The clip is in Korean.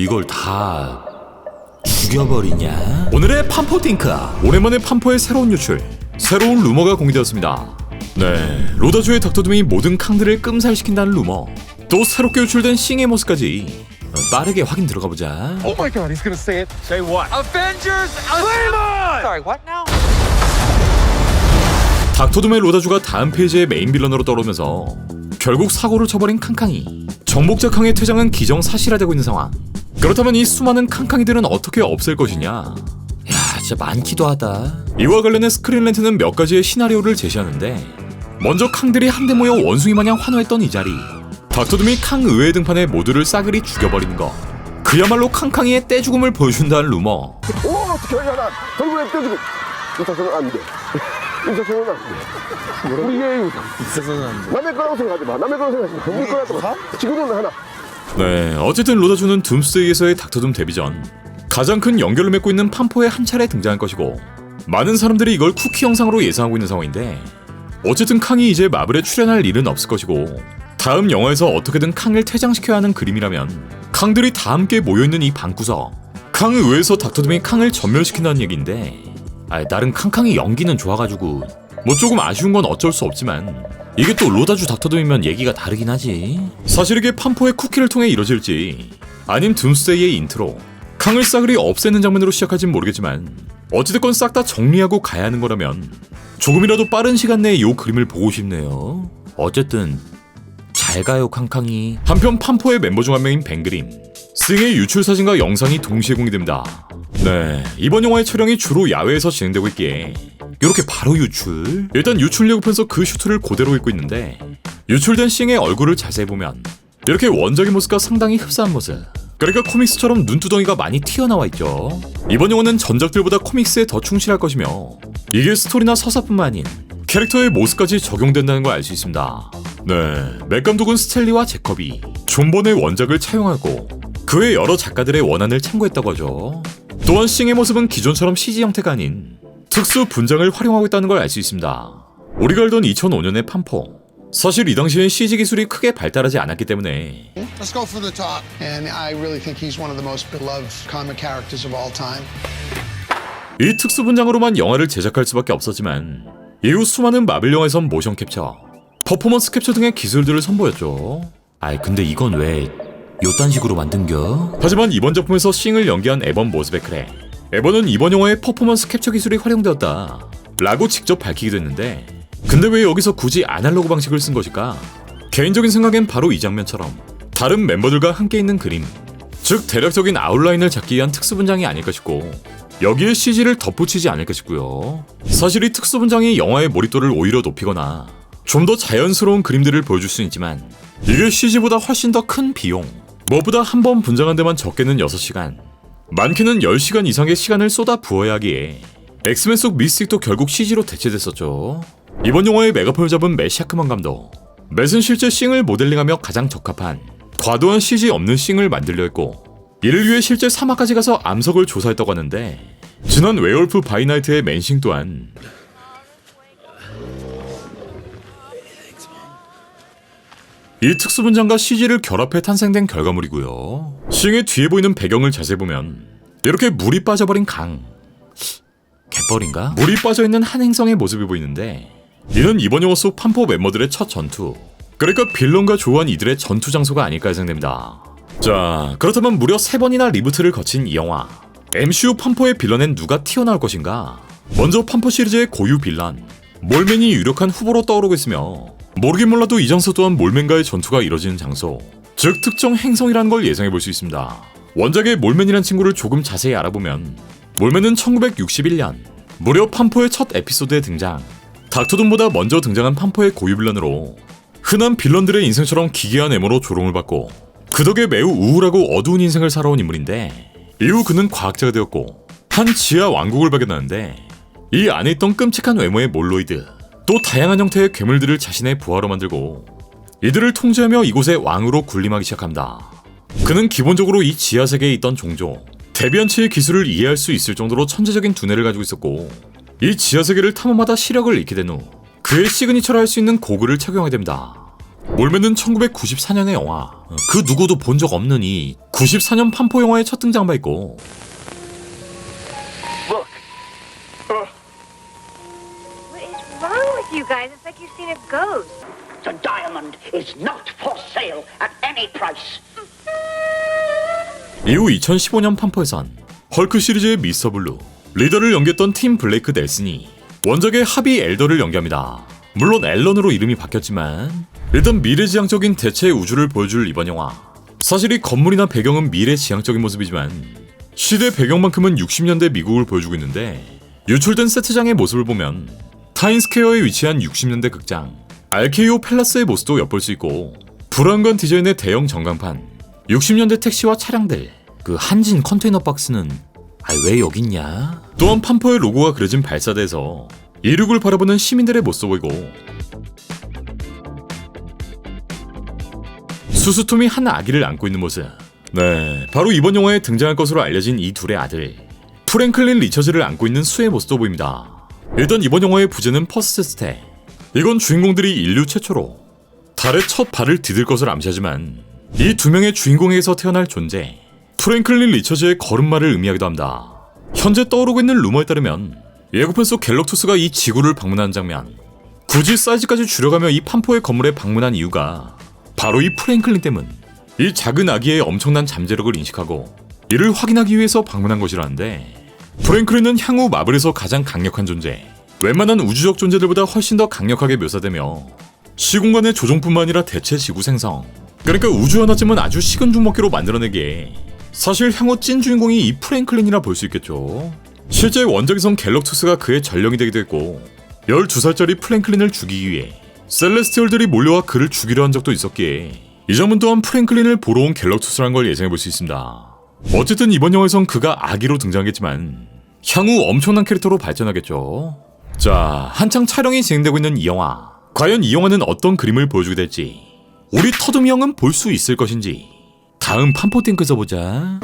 이걸 다 죽여버리냐? 오늘의 판포 띵크. 오랜만에 판포의 새로운 유출, 새로운 루머가 공개되었습니다. 네, 로다주의 닥터둠이 모든 캉들을 끔살시킨다는 루머, 또 새롭게 유출된 싱의 모습까지 빠르게 확인 들어가보자. Oh my god, he's gonna say it. Say what? Avengers Assemble! Sorry, what now? 닥터둠의 로다주가 다음 페이지의 메인 빌런으로 떠오르면서 결국 사고를 쳐버린 캉캉이. 정복자 캉의 퇴장은 기정사실화되고 있는 상황. 그렇다면 이 수많은 캉캉이들은 어떻게 없앨 것이냐? 야, 진짜 많기도 하다. 이와 관련해 스크린랜트는 몇 가지의 시나리오를 제시하는데, 먼저 캉들이 한데 모여 원숭이 마냥 환호했던 이 자리, 닥터둠이 캉 의외의 등판에 모두를 싸그리 죽여버리는 거, 그야말로 캉캉이의 떼죽음을 보여준다는 루머. 오, 어떻게 하냐? 결국에 떼주고 인사성은 안 돼. 인사성은 안 돼. 우리의 인사. 남의 거라고 생각하지 마. 남의 거라고 생각하지 마. 우리 거라고 봐. 지금은 하나. 네, 어쨌든 로다주는 둠스데이에서의 닥터둠 데뷔 전 가장 큰 연결을 맺고 있는 판포에 한 차례 등장할 것이고, 많은 사람들이 이걸 쿠키 영상으로 예상하고 있는 상황인데, 어쨌든 캉이 이제 마블에 출연할 일은 없을 것이고, 다음 영화에서 어떻게든 캉을 퇴장시켜야 하는 그림이라면 캉들이 다 함께 모여있는 이 방구석, 캉 의회에서 닥터둠이 캉을 전멸시킨다는 얘기인데, 나름 캉캉이 연기는 좋아가지고 뭐 조금 아쉬운 건 어쩔 수 없지만, 이게 또 로다주 닥터둠이면 얘기가 다르긴 하지. 사실 이게 판포의 쿠키를 통해 이뤄질지 아님 둠스데이의 인트로, 캉을 싸그리 없애는 장면으로 시작할진 모르겠지만, 어찌됐건 싹 다 정리하고 가야 하는 거라면 조금이라도 빠른 시간 내에 이 그림을 보고 싶네요. 어쨌든 잘 가요 캉캉이. 한편 판포의 멤버 중 한 명인 뱅그림, 스윙의 유출 사진과 영상이 동시에 공개됩니다. 네, 이번 영화의 촬영이 주로 야외에서 진행되고 있기에 이렇게 바로 유출. 일단 유출 예고편에서 그 슈트를 그대로 입고 있는데, 유출된 싱의 얼굴을 자세히 보면 이렇게 원작의 모습과 상당히 흡사한 모습. 그러니까 코믹스처럼 눈두덩이가 많이 튀어나와 있죠. 이번 영화는 전작들보다 코믹스에 더 충실할 것이며, 이게 스토리나 서사뿐만 아닌 캐릭터의 모습까지 적용된다는 걸 알 수 있습니다. 네, 맥 감독은 스탠리와 제커비, 존본의 원작을 차용하고 그 외 여러 작가들의 원안을 참고했다고 하죠. 또한 싱의 모습은 기존처럼 CG 형태가 아닌 특수 분장을 활용하고 있다는 걸 알 수 있습니다. 우리가 알던 2005년의 판포, 사실 이 당시엔 CG 기술이 크게 발달하지 않았기 때문에 Let's go for the top. And I really think he's one of the most beloved comic characters of all time. 이 특수 분장으로만 영화를 제작할 수밖에 없었지만, 이후 수많은 마블 영화에선 모션 캡처, 퍼포먼스 캡처 등의 기술들을 선보였죠. 근데 이건 왜 요딴 식으로 만든겨? 하지만 이번 작품에서 싱을 연기한 에번 모스베크래, 에번은 이번 영화에 퍼포먼스 캡처 기술이 활용되었다 라고 직접 밝히기도 했는데, 근데 왜 여기서 굳이 아날로그 방식을 쓴 것일까? 개인적인 생각엔 바로 이 장면처럼 다른 멤버들과 함께 있는 그림, 즉 대략적인 아웃라인을 잡기 위한 특수분장이 아닐까 싶고, 여기에 CG를 덧붙이지 않을까 싶고요. 사실 이 특수분장이 영화의 몰입도를 오히려 높이거나 좀 더 자연스러운 그림들을 보여줄 수는 있지만, 이게 CG보다 훨씬 더 큰 비용, 무엇보다 한 번 분장한 데만 적게는 6시간, 많게는 10시간 이상의 시간을 쏟아 부어야 하기에 엑스맨 속 미스틱도 결국 CG로 대체됐었죠. 이번 영화의 메가폰을 잡은 맷 샤크만 감독, 맷은 실제 싱을 모델링하며 가장 적합한 과도한 CG 없는 싱을 만들려 했고, 이를 위해 실제 사막까지 가서 암석을 조사했다고 하는데, 지난 웨어울프 바이 나이트의 맨싱 또한 이 특수분장과 CG를 결합해 탄생된 결과물이고요. 싱의 뒤에 보이는 배경을 자세히 보면 이렇게 물이 빠져버린 강, 갯벌인가? 물이 빠져있는 한 행성의 모습이 보이는데, 이는 이번 영화 속 판포 멤버들의 첫 전투, 그러니까 빌런과 조우한 이들의 전투 장소가 아닐까 예상됩니다. 자, 그렇다면 무려 3번이나 리부트를 거친 이 영화, MCU 판포의 빌런엔 누가 튀어나올 것인가? 먼저 판포 시리즈의 고유 빌런 몰맨이 유력한 후보로 떠오르고 있으며, 모르긴 몰라도 이 장소 또한 몰맨과의 전투가 이뤄지는 장소, 즉 특정 행성이라는 걸 예상해볼 수 있습니다. 원작의 몰맨이란 친구를 조금 자세히 알아보면, 몰맨은 1961년 무려 판포의 첫 에피소드에 등장, 닥터둠보다 먼저 등장한 판포의 고유 빌런으로 흔한 빌런들의 인생처럼 기괴한 외모로 조롱을 받고, 그 덕에 매우 우울하고 어두운 인생을 살아온 인물인데, 이후 그는 과학자가 되었고 한 지하 왕국을 발견하는데, 이 안에 있던 끔찍한 외모의 몰로이드, 또 다양한 형태의 괴물들을 자신의 부하로 만들고 이들을 통제하며 이곳의 왕으로 군림하기 시작합니다. 그는 기본적으로 이 지하 세계에 있던 종족 데비안츠의 기술을 이해할 수 있을 정도로 천재적인 두뇌를 가지고 있었고, 이 지하 세계를 탐험하다 시력을 잃게 된 후 그의 시그니처라 할 수 있는 고글을 착용하게 됩니다. 몰맨은 1994년의 영화 그 누구도 본 적 없는 이 94년 판포 영화의 첫 등장바 있고 What is wrong with you guys? It's like you've seen a ghost. The diamond is not for sale at any price. 이후 2015년 판포에선 헐크 시리즈의 미스터 블루, 리더를 연기했던 팀 블레이크 넬슨이 원작의 하비 엘더를 연기합니다. 물론 앨런으로 이름이 바뀌었지만 일단 미래지향적인 대체 우주를 보여줄 이번 영화. 사실 이 건물이나 배경은 미래지향적인 모습이지만 시대 배경만큼은 60년대 미국을 보여주고 있는데 유출된 세트장의 모습을 보면 타임스퀘어에 위치한 60년대 극장 RKO 팰라스의 모습도 엿볼 수 있고 불안관 디자인의 대형 전광판, 60년대 택시와 차량들, 그 한진 컨테이너 박스는 왜 여기 있냐? 또한 판포의 로고가 그려진 발사대에서 이륙을 바라보는 시민들의 모습도 보이고 수수톰이 한 아기를 안고 있는 모습. 네, 바로 이번 영화에 등장할 것으로 알려진 이 둘의 아들 프랭클린 리처즈를 안고 있는 수의 모습도 보입니다. 일단 이번 영화의 부제는 퍼스트 스텝. 이건 주인공들이 인류 최초로 달에 첫 발을 디딜 것을 암시하지만 이 두 명의 주인공에게서 태어날 존재 프랭클린 리처즈의 걸음마를 의미하기도 합니다. 현재 떠오르고 있는 루머에 따르면 예고편 속 갤럭투스가 이 지구를 방문하는 장면, 굳이 사이즈까지 줄여가며 이 판포의 건물에 방문한 이유가 바로 이 프랭클린 때문. 이 작은 아기의 엄청난 잠재력을 인식하고 이를 확인하기 위해서 방문한 것이라는데, 프랭클린은 향후 마블에서 가장 강력한 존재, 웬만한 우주적 존재들보다 훨씬 더 강력하게 묘사되며 시공간의 조종뿐만 아니라 대체 지구 생성, 그러니까 우주 하나쯤은 아주 식은 죽 먹기로 만들어내기에 사실 향후 찐 주인공이 이 프랭클린이라 볼 수 있겠죠. 실제 원작에선 갤럭투스가 그의 전령이 되기도 했고 12살짜리 프랭클린을 죽이기 위해 셀레스티얼들이 몰려와 그를 죽이려 한 적도 있었기에 이 점은 또한 프랭클린을 보러 온 갤럭투스란 걸 예상해볼 수 있습니다. 어쨌든 이번 영화에선 그가 아기로 등장하겠지만 향후 엄청난 캐릭터로 발전하겠죠. 자, 한창 촬영이 진행되고 있는 이 영화, 과연 이 영화는 어떤 그림을 보여주게 될지, 우리 터듬이 형은 볼 수 있을 것인지 다음 판포 탱크에서 보자.